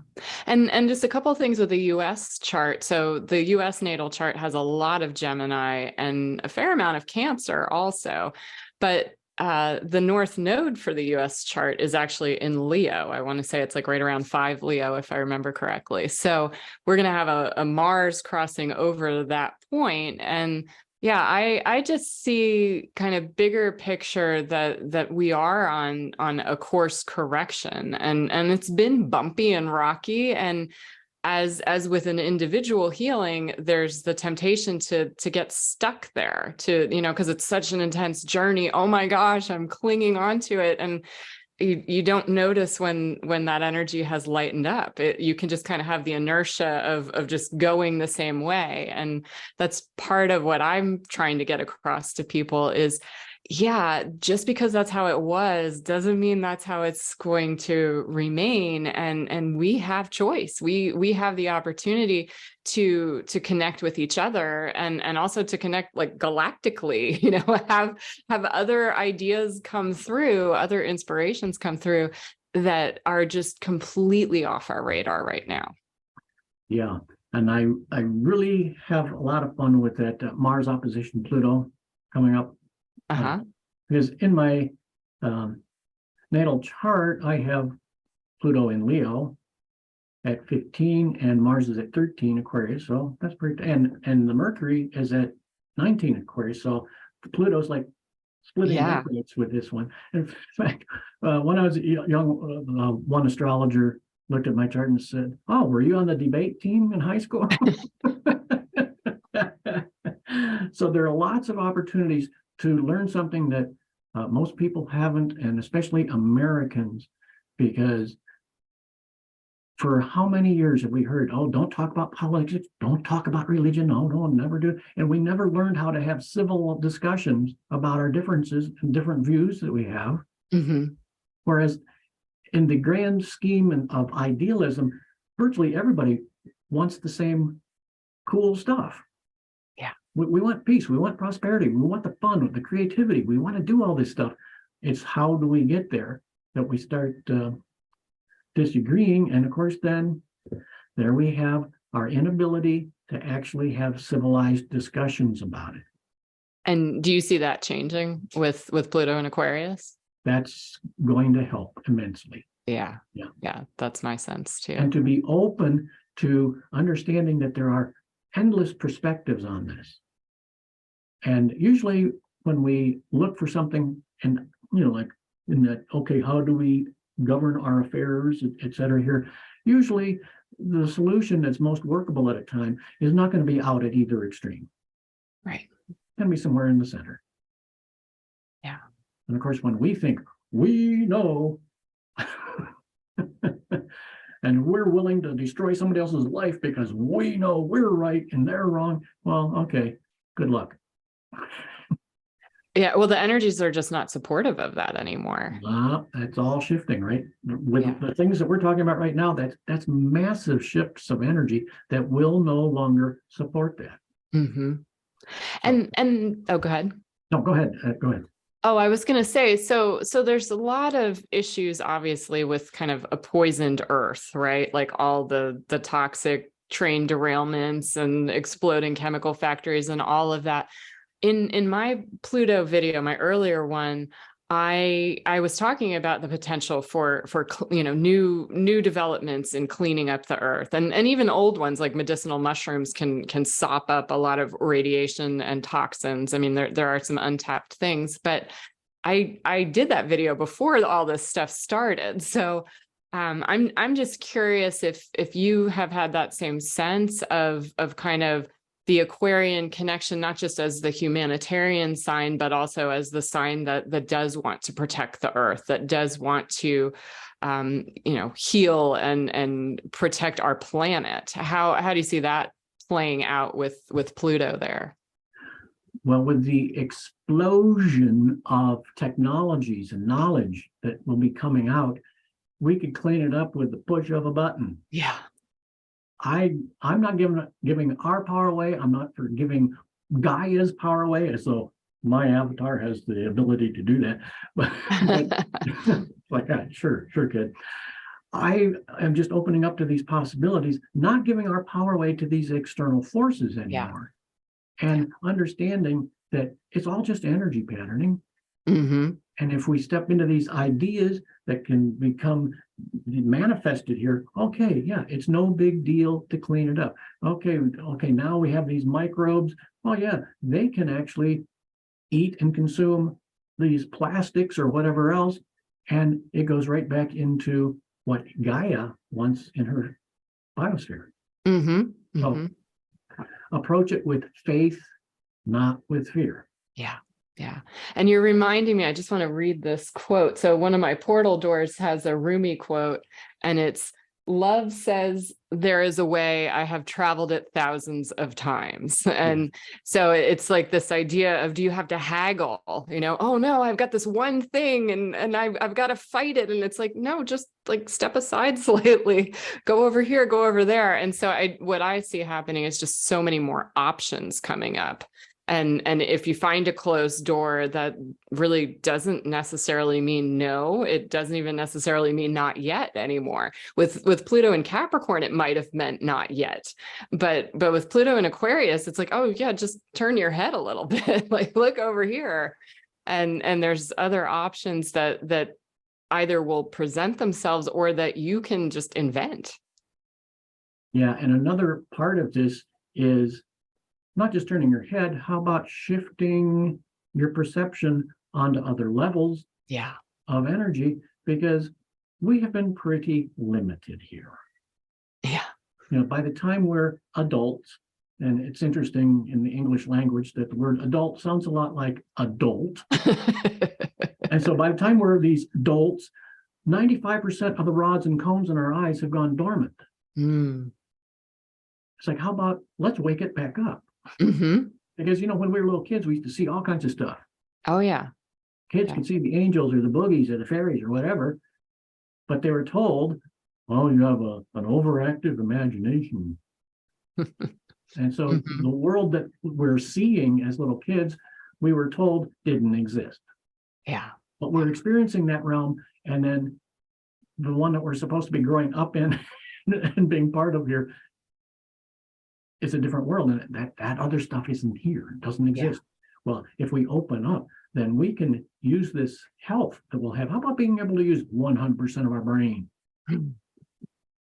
And just a couple of things with the US chart. So the US natal chart has a lot of Gemini and a fair amount of Cancer also, but the North Node for the US chart is actually in Leo. I want to say it's like right around 5 Leo, if I remember correctly. So we're going to have a Mars crossing over that point. And yeah, I just see kind of bigger picture that we are on a course correction, and it's been bumpy and rocky. And as with an individual healing, there's the temptation to get stuck there, because it's such an intense journey. Oh my gosh, I'm clinging onto it. And you don't notice when that energy has lightened up. You can just kind of have the inertia of just going the same way. And that's part of what I'm trying to get across to people is, just because that's how it was doesn't mean that's how it's going to remain. And we have choice. We have the opportunity to connect with each other and also to connect like galactically, have other ideas come through, other inspirations come through that are just completely off our radar right now. Yeah. And I really have a lot of fun with that Mars opposition Pluto coming up. Because in my natal chart, I have Pluto in Leo at 15 and Mars is at 13 Aquarius. So that's pretty, and the Mercury is at 19 Aquarius. So Pluto's like splitting Aquarius with this one. In fact, when I was young, one astrologer looked at my chart and said, "Oh, were you on the debate team in high school?" So there are lots of opportunities to learn something that most people haven't, and especially Americans, because for how many years have we heard, oh, don't talk about politics, don't talk about religion, no, never do. And we never learned how to have civil discussions about our differences and different views that we have. Whereas in the grand scheme of idealism, virtually everybody wants the same cool stuff. Yeah. We want peace. We want prosperity. We want the fun, the creativity. We want to do all this stuff. It's how do we get there that we start disagreeing. And of course, then there we have our inability to actually have civilized discussions about it. And do you see that changing with Pluto and Aquarius? That's going to help immensely. Yeah. Yeah. Yeah. That's my sense too. And to be open to understanding that there are endless perspectives on this. And usually when we look for something and, like in that, okay, how do we govern our affairs, et cetera here, usually the solution that's most workable at a time is not going to be out at either extreme. Right. It's going to be somewhere in the center. Yeah. And of course, when we think we know, and we're willing to destroy somebody else's life because we know we're right and they're wrong, well, okay, good luck. Yeah, well, the energies are just not supportive of that anymore. That's all shifting, right? With the things that we're talking about right now, that's massive shifts of energy that will no longer support that. Mm-hmm. And oh, go ahead. No, go ahead. Go ahead. Oh, I was going to say, so there's a lot of issues, obviously, with kind of a poisoned earth, right? Like all the toxic train derailments and exploding chemical factories and all of that. In my Pluto video, my earlier one, I was talking about the potential for new developments in cleaning up the earth, and even old ones like medicinal mushrooms can sop up a lot of radiation and toxins. I mean, there are some untapped things, but I did that video before all this stuff started. So I'm just curious if you have had that same sense of kind of the Aquarian connection, not just as the humanitarian sign, but also as the sign that does want to protect the earth, that does want to, heal and protect our planet. How do you see that playing out with Pluto there? Well, with the explosion of technologies and knowledge that will be coming out, we could clean it up with the push of a button. Yeah. I'm not giving our power away. I'm not for giving Gaia's power away. So my avatar has the ability to do that. But like that, sure, kid. I am just opening up to these possibilities, not giving our power away to these external forces anymore. Yeah. And understanding that it's all just energy patterning. Mm-hmm. And if we step into these ideas that can become manifested here, okay, yeah, it's no big deal to clean it up. Okay, now we have these microbes. Oh yeah, they can actually eat and consume these plastics or whatever else, and it goes right back into what Gaia wants in her biosphere. Mm-hmm. Mm-hmm. So approach it with faith, not with fear. Yeah. Yeah. And you're reminding me, I just want to read this quote. So one of my portal doors has a Rumi quote, and it's, "Love says there is a way, I have traveled it thousands of times." And so it's like this idea of, do you have to haggle, oh no, I've got this one thing and I've got to fight it. And it's like, no, just like step aside slightly, go over here, go over there. And so what I see happening is just so many more options coming up. And if you find a closed door, that really doesn't necessarily mean no. It doesn't even necessarily mean not yet anymore. With Pluto and Capricorn, it might have meant not yet. But with Pluto and Aquarius, it's like, oh yeah, just turn your head a little bit, like look over here. And there's other options that either will present themselves or that you can just invent. Yeah, and another part of this is not just turning your head, how about shifting your perception onto other levels of energy? Because we have been pretty limited here. Yeah. By the time we're adults, and it's interesting in the English language that the word adult sounds a lot like adult. And so by the time we're these adults, 95% of the rods and cones in our eyes have gone dormant. Mm. It's like, how about let's wake it back up? Mm-hmm. Because, when we were little kids, we used to see all kinds of stuff. Oh, yeah. Kids could see the angels or the boogies or the fairies or whatever, but they were told, oh, you have an overactive imagination. And so the world that we're seeing as little kids, we were told didn't exist. Yeah. But we're experiencing that realm, and then the one that we're supposed to be growing up in and being part of here is a different world, and that other stuff isn't here. It doesn't exist. Well, if we open up, then we can use this health that we'll have. How about being able to use 100% of our brain?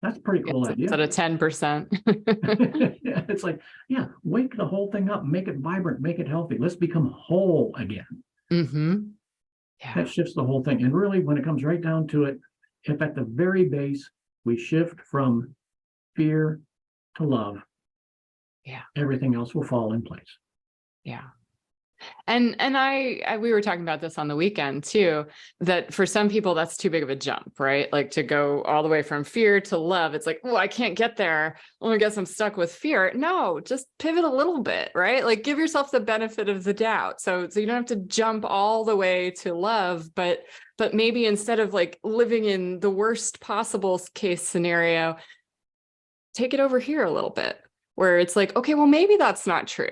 That's a pretty cool idea. Instead of 10%. It's like, yeah, wake the whole thing up, make it vibrant, make it healthy. Let's become whole again. Yeah. That shifts the whole thing. And really, when it comes right down to it, if at the very base we shift from fear to love, everything else will fall in place. Yeah. And we were talking about this on the weekend too, that for some people that's too big of a jump, right? Like to go all the way from fear to love. It's like, oh, I can't get there. Oh, I guess I'm stuck with fear. No, just pivot a little bit, right? Like give yourself the benefit of the doubt. So you don't have to jump all the way to love, but maybe instead of like living in the worst possible case scenario, take it over here a little bit where it's like, okay, well, maybe that's not true.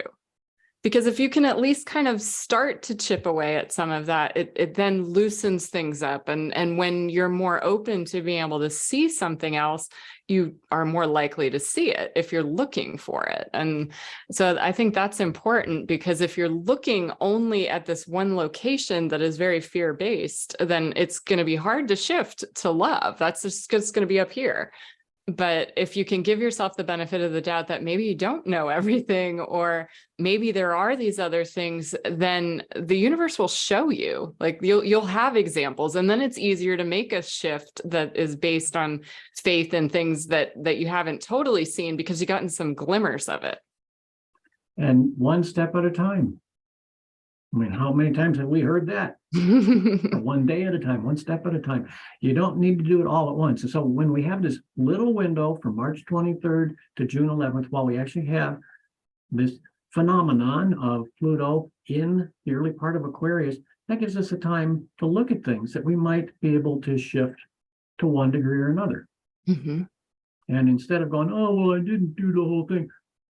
Because if you can at least kind of start to chip away at some of that, it then loosens things up. And when you're more open to being able to see something else, you are more likely to see it if you're looking for it. And so I think that's important, because if you're looking only at this one location that is very fear-based, then it's going to be hard to shift to love. That's just going to be up here. But if you can give yourself the benefit of the doubt that maybe you don't know everything, or maybe there are these other things, then the universe will show you. Like you'll have examples, and then it's easier to make a shift that is based on faith and things that you haven't totally seen because you've gotten some glimmers of it. And one step at a time. I mean, how many times have we heard that? One day at a time, one step at a time. You don't need to do it all at once. And so when we have this little window from March 23rd to June 11th, while we actually have this phenomenon of Pluto in the early part of Aquarius, that gives us a time to look at things that we might be able to shift to one degree or another. And instead of going, oh, well, I didn't do the whole thing.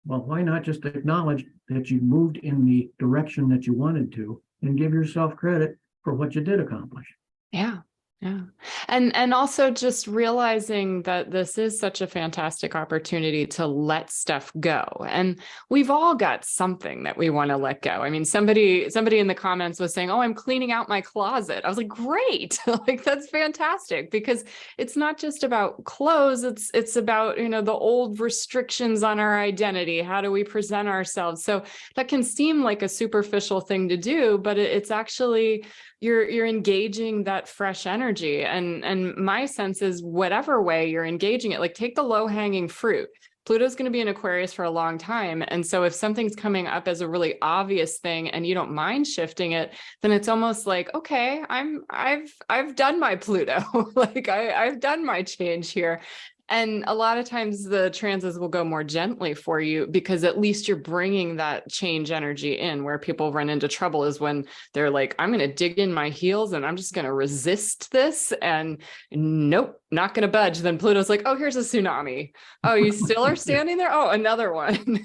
Well, why not just acknowledge that you moved in the direction that you wanted to, and give yourself credit for what you did accomplish? Yeah. Yeah. And also just realizing that this is such a fantastic opportunity to let stuff go. And we've all got something that we want to let go. I mean, somebody in the comments was saying, oh, I'm cleaning out my closet. I was like, great. Like, that's fantastic, because it's not just about clothes. It's about, the old restrictions on our identity. How do we present ourselves? So that can seem like a superficial thing to do, but it's actually, you're engaging that fresh energy. And my sense is whatever way you're engaging it, like take the low-hanging fruit. Pluto's going to be in Aquarius for a long time. And so if something's coming up as a really obvious thing and you don't mind shifting it, then it's almost like, okay, I've done my Pluto. Like I've done my change here. And a lot of times the transits will go more gently for you, because at least you're bringing that change energy in. Where people run into trouble is when they're like, I'm going to dig in my heels and I'm just going to resist this. And nope, not going to budge. Then Pluto's like, oh, here's a tsunami. Oh, you still are standing there? Oh, another one.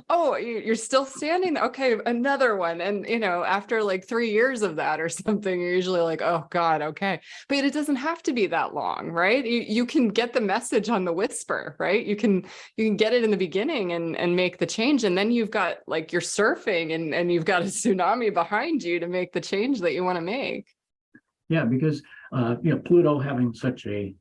Oh, you're still standing there? Okay, another one. And, after like 3 years of that or something, you're usually like, oh God, okay. But it doesn't have to be that long, right? You can get the message on the whisper, right? You can get it in the beginning and make the change. And then you've got like, you're surfing and you've got a tsunami behind you to make the change that you want to make. Yeah, because, Pluto having such a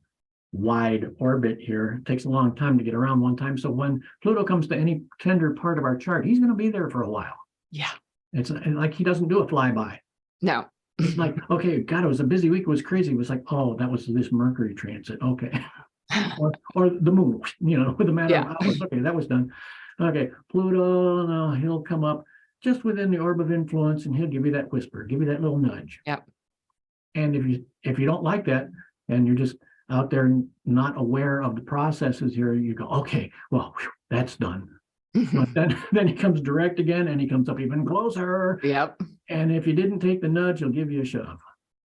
wide orbit here, it takes a long time to get around one time. So when Pluto comes to any tender part of our chart, he's going to be there for a while. Yeah. It's like he doesn't do a flyby. No. It's like, okay, God, it was a busy week. It was crazy. It was like, oh, that was this Mercury transit. Okay. or the moon, with a matter of hours. Okay, that was done. Okay, Pluto, no, he'll come up just within the orb of influence, and he'll give you that whisper, give you that little nudge. Yep. And if you don't like that, and you're just out there not aware of the processes here, you go, okay, well, whew, that's done. But then he comes direct again, and he comes up even closer. Yep. And if you didn't take the nudge, he'll give you a shove.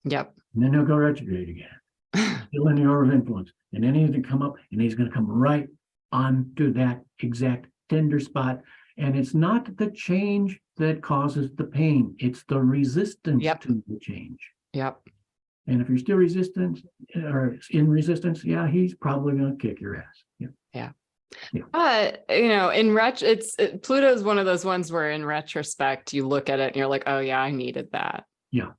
Yep. And then he'll go retrograde again. Still in the order of influence. And then he's going to come up, and he's going to come right onto that exact tender spot. And it's not the change that causes the pain. It's the resistance to the change. Yep. And if you're still resistant or in resistance, yeah, he's probably going to kick your ass. Yeah. Yeah. Yeah. But, Pluto's one of those ones where in retrospect, you look at it and you're like, oh yeah, I needed that. Yeah.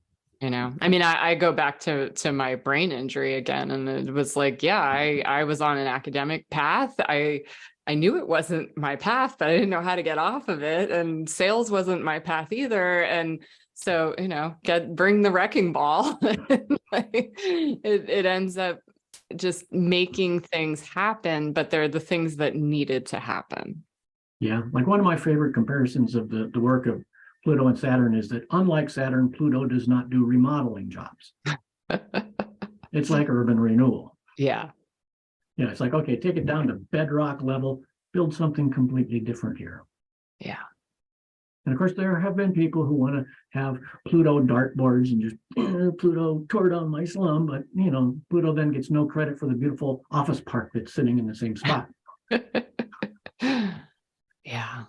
I mean, I go back to my brain injury again, and it was like, yeah, I was on an academic path. I knew it wasn't my path, but I didn't know how to get off of it. And sales wasn't my path either. And so, bring the wrecking ball. It ends up just making things happen, but they're the things that needed to happen. Yeah. Like one of my favorite comparisons of the work of Pluto and Saturn is that unlike Saturn, Pluto does not do remodeling jobs. It's like urban renewal. Yeah. Yeah. It's like, okay, take it down to bedrock level, build something completely different here. Yeah. And of course, there have been people who want to have Pluto dartboards and just, Pluto tore down my slum, but, Pluto then gets no credit for the beautiful office park that's sitting in the same spot. Yeah.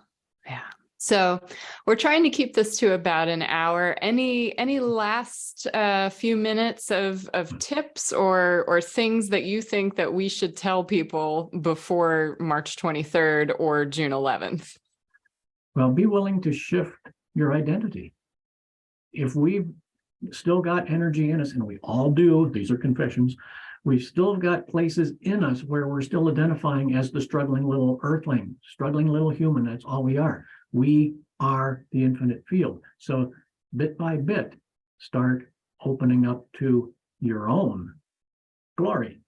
Yeah. So we're trying to keep this to about an hour. Any last few minutes of tips or things that you think that we should tell people before March 23rd or June 11th? Well, be willing to shift your identity. If we've still got energy in us, and we all do, these are confessions, we've still got places in us where we're still identifying as the struggling little earthling, struggling little human. That's all we are. We are the infinite field. So bit by bit, start opening up to your own glory,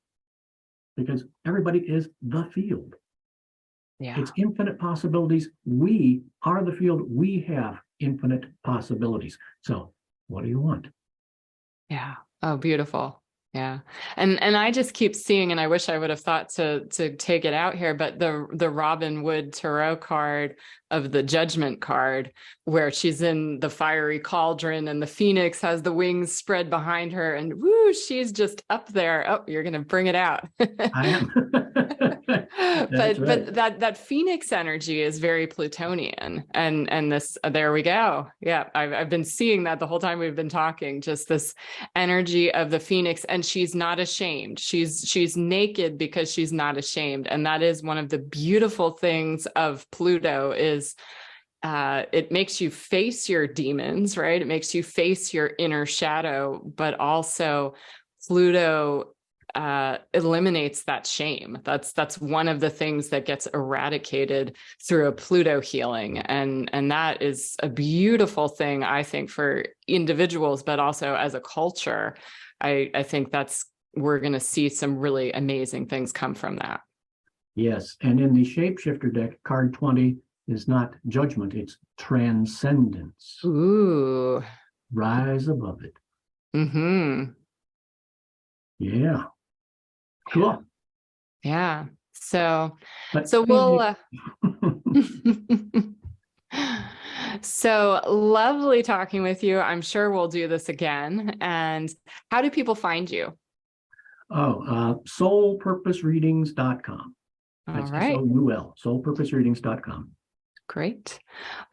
because everybody is the field. Yeah. It's infinite possibilities. We are the field. We have infinite possibilities. So what do you want? Yeah. Oh, beautiful. Yeah. And I just keep seeing, and I wish I would have thought to take it out here, but the Robin Wood Tarot card of the Judgment card, where she's in the fiery cauldron and the phoenix has the wings spread behind her, and woo, she's just up there. Oh, you're going to bring it out. I am. But that phoenix energy is very Plutonian, and this, there we go. Yeah. I've been seeing that the whole time we've been talking, just this energy of the phoenix, and she's not ashamed. She's naked because she's not ashamed. And that is one of the beautiful things of Pluto is it makes you face your demons, right? It makes you face your inner shadow, but also Pluto eliminates that shame. That's one of the things that gets eradicated through a Pluto healing. And that is a beautiful thing, I think, for individuals, but also as a culture. I think we're going to see some really amazing things come from that. Yes. And in the Shapeshifter deck, card 20 is not judgment, it's transcendence. Ooh. Rise above it. Mm-hmm. Yeah. Cool. Yeah. So But we'll so lovely talking with you. I'm sure we'll do this again. And how do people find you? soulpurposereadings.com. All That's right. SOUL, soulpurposereadings.com. Great.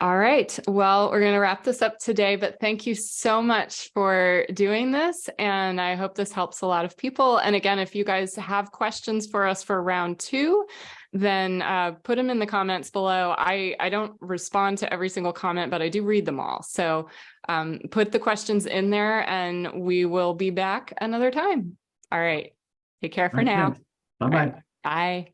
All right. Well, we're going to wrap this up today, but thank you so much for doing this. And I hope this helps a lot of people. And again, if you guys have questions for us for round 2, then put them in the comments below. I don't respond to every single comment, but I do read them all. So put the questions in there and we will be back another time. All right. Take care for now. Bye-bye. Right. Bye.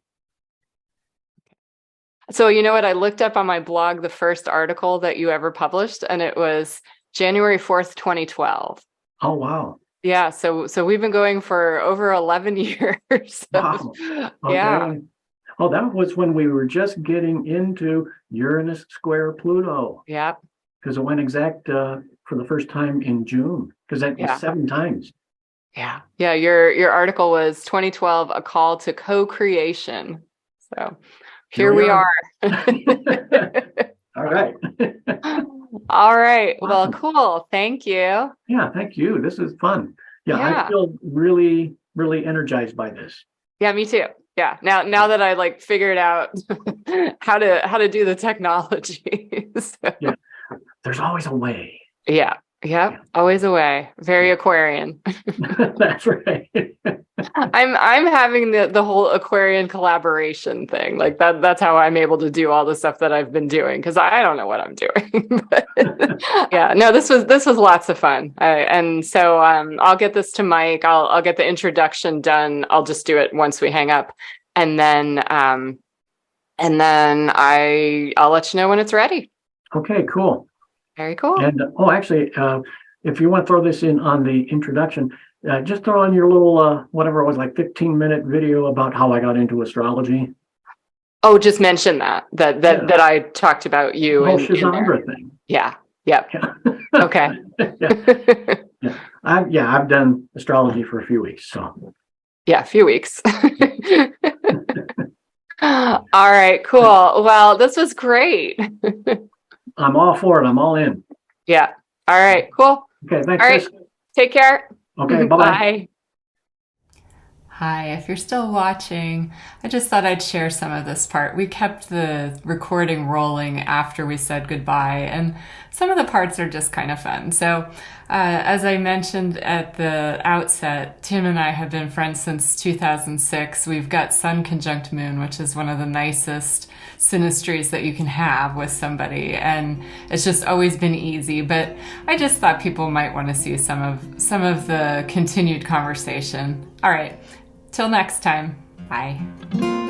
So you know what? I looked up on my blog the first article that you ever published, and it was January 4th, 2012. Oh, wow. Yeah. So we've been going for over 11 years. Wow. Okay. Yeah. Oh, that was when we were just getting into Uranus square Pluto. Yeah. Because it went exact for the first time in June, because that was 7 times. Yeah. Yeah. Your article was 2012, A Call to Co-Creation. So here we are. All right. All right. Awesome. Well, cool. Thank you. Yeah, thank you. This is fun. Yeah, I feel really, really energized by this. Yeah, me too. Yeah. Now that I like figured out how to do the technology. So, Yeah. There's always a way. yeah. Yep. Always a way. Very Aquarian. That's right. I'm having the whole Aquarian collaboration thing. Like that's how I'm able to do all the stuff that I've been doing, because I don't know what I'm doing. But yeah, no, this was lots of fun. And so I'll get this to Mike. I'll get the introduction done. I'll just do it once we hang up. And then I'll let you know when it's ready. Okay, cool. Very cool. And actually, if you want to throw this in on the introduction, just throw on your little whatever it was, like 15-minute video about how I got into astrology. Oh, just mention that I talked about you. The whole Shazandra thing. Yeah. Yep. Yeah. Okay. Yeah. I've done astrology for a few weeks, so. Yeah, a few weeks. All right, cool. Well, this was great. I'm all for it. I'm all in. Yeah. All right, cool. Okay, thanks. All right. Chris. Take care. Okay, bye-bye. Bye. Hi, if you're still watching, I just thought I'd share some of this part. We kept the recording rolling after we said goodbye, and some of the parts are just kind of fun. So, as I mentioned at the outset, Tim and I have been friends since 2006. We've got Sun conjunct Moon, which is one of the nicest synastries that you can have with somebody, and it's just always been easy. But I just thought people might want to see some of the continued conversation. All right. Till next time. Bye.